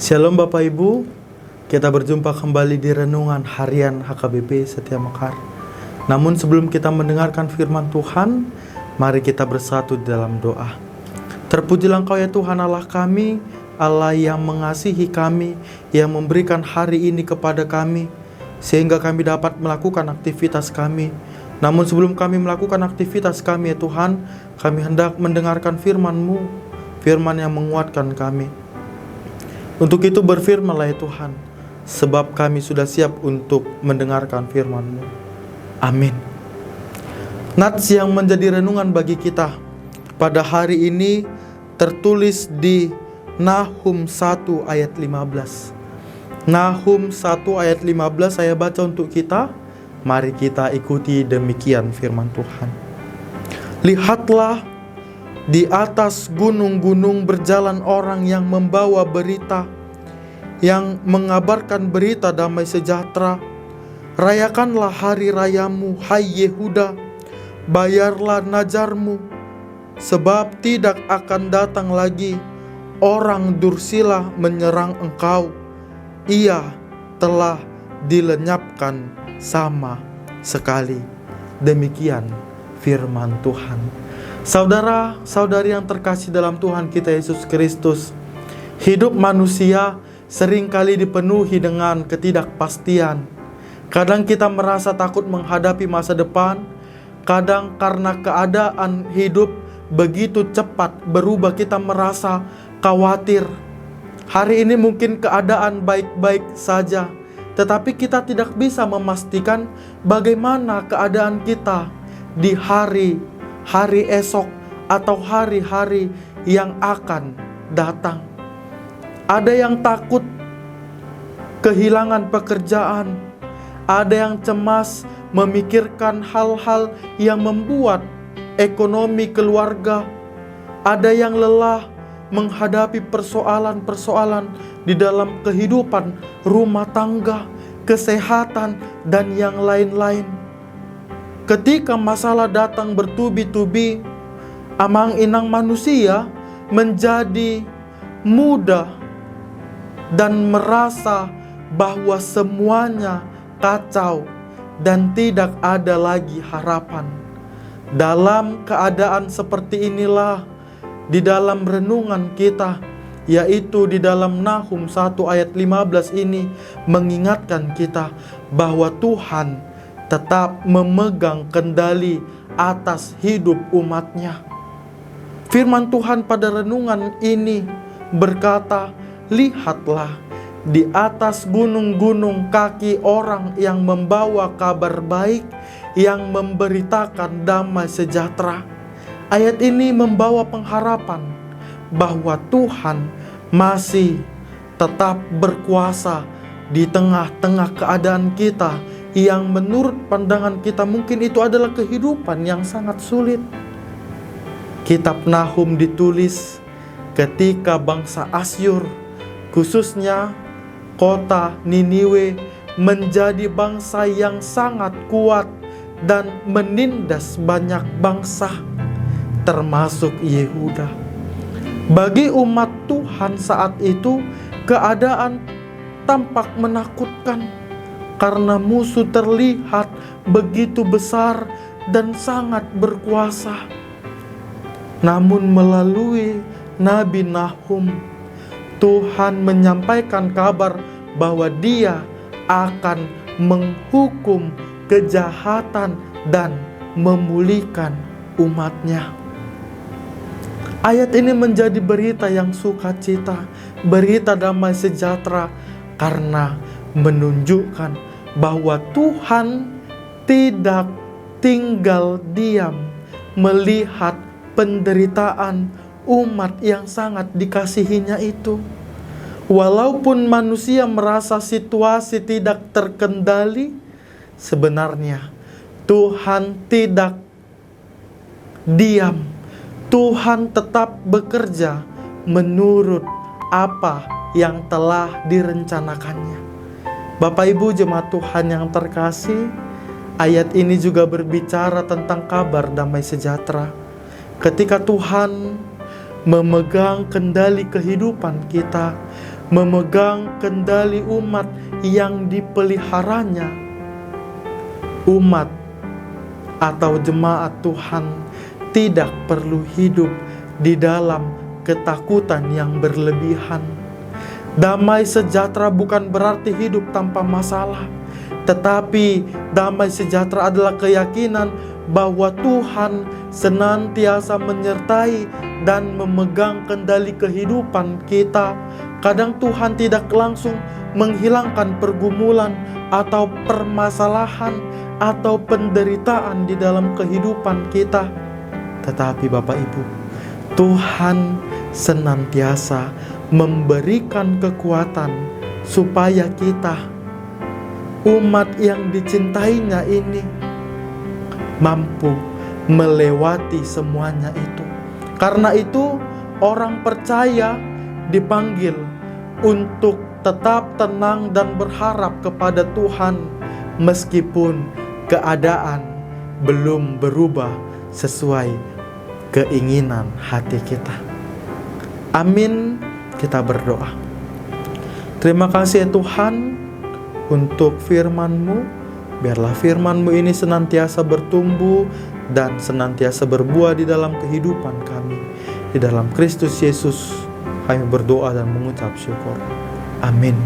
Shalom Bapak Ibu, kita berjumpa kembali di Renungan Harian HKBP Setia Mekar. Namun sebelum kita mendengarkan firman Tuhan, mari kita bersatu dalam doa. Terpujilah Engkau ya Tuhan Allah kami, Allah yang mengasihi kami, yang memberikan hari ini kepada kami, sehingga kami dapat melakukan aktivitas kami. Namun sebelum kami melakukan aktivitas kami ya Tuhan, kami hendak mendengarkan firman-Mu, firman yang menguatkan kami. Untuk itu berfirmanlah ya Tuhan, sebab kami sudah siap untuk mendengarkan firman-Mu. Amin. Nats yang menjadi renungan bagi kita pada hari ini tertulis di Nahum 1 ayat 15. Nahum 1 ayat 15 saya baca untuk kita. Mari kita ikuti demikian firman Tuhan. Lihatlah, di atas gunung-gunung berjalan orang yang membawa berita, yang mengabarkan berita damai sejahtera. Rayakanlah hari rayamu, hai Yehuda, bayarlah najarmu, sebab tidak akan datang lagi orang dursila menyerang engkau. Ia telah dilenyapkan sama sekali. Demikian firman Tuhan. Saudara-saudari yang terkasih dalam Tuhan kita Yesus Kristus, hidup manusia seringkali dipenuhi dengan ketidakpastian. Kadang kita merasa takut menghadapi masa depan, kadang karena keadaan hidup begitu cepat berubah kita merasa khawatir. Hari ini mungkin keadaan baik-baik saja, tetapi kita tidak bisa memastikan bagaimana keadaan kita di hari esok atau hari-hari yang akan datang. Ada yang takut kehilangan pekerjaan, ada yang cemas memikirkan hal-hal yang membuat ekonomi keluarga, ada yang lelah menghadapi persoalan-persoalan di dalam kehidupan rumah tangga, kesehatan, dan yang lain-lain. Ketika masalah datang bertubi-tubi, amang-inang manusia menjadi mudah dan merasa bahwa semuanya kacau dan tidak ada lagi harapan. Dalam keadaan seperti inilah, di dalam renungan kita, yaitu di dalam Nahum 1 ayat 15 ini mengingatkan kita bahwa Tuhan tetap memegang kendali atas hidup umatnya. Firman Tuhan pada renungan ini berkata, lihatlah, di atas gunung-gunung kaki orang yang membawa kabar baik, yang memberitakan damai sejahtera. Ayat ini membawa pengharapan bahwa Tuhan masih tetap berkuasa di tengah-tengah keadaan kita yang menurut pandangan kita mungkin itu adalah kehidupan yang sangat sulit. Kitab Nahum ditulis ketika bangsa Asyur, khususnya kota Niniwe, menjadi bangsa yang sangat kuat dan menindas banyak bangsa, termasuk Yehuda. Bagi umat Tuhan saat itu, keadaan tampak menakutkan karena musuh terlihat begitu besar dan sangat berkuasa. Namun melalui Nabi Nahum, Tuhan menyampaikan kabar bahwa Dia akan menghukum kejahatan dan memulihkan umatnya. Ayat ini menjadi berita yang sukacita, berita damai sejahtera, karena menunjukkan bahwa Tuhan tidak tinggal diam melihat penderitaan umat yang sangat dikasihinya itu. Walaupun manusia merasa situasi tidak terkendali, sebenarnya Tuhan tidak diam. Tuhan tetap bekerja menurut apa yang telah direncanakannya. Bapak Ibu jemaat Tuhan yang terkasih, ayat ini juga berbicara tentang kabar damai sejahtera. Ketika Tuhan memegang kendali kehidupan kita, memegang kendali umat yang dipeliharanya. Umat atau jemaat Tuhan tidak perlu hidup di dalam ketakutan yang berlebihan. Damai sejahtera bukan berarti hidup tanpa masalah, tetapi damai sejahtera adalah keyakinan bahwa Tuhan senantiasa menyertai dan memegang kendali kehidupan kita. Kadang Tuhan tidak langsung menghilangkan pergumulan atau permasalahan atau penderitaan di dalam kehidupan kita. Tetapi Bapak Ibu, Tuhan senantiasa memberikan kekuatan supaya kita, umat yang dicintainya ini, mampu melewati semuanya itu. Karena itu orang percaya dipanggil untuk tetap tenang dan berharap kepada Tuhan meskipun keadaan belum berubah sesuai keinginan hati kita. Amin. Kita berdoa. Terima kasih ya Tuhan untuk firman-Mu. Biarlah firman-Mu ini senantiasa bertumbuh dan senantiasa berbuah di dalam kehidupan kami. Di dalam Kristus Yesus kami berdoa dan mengucap syukur. Amin.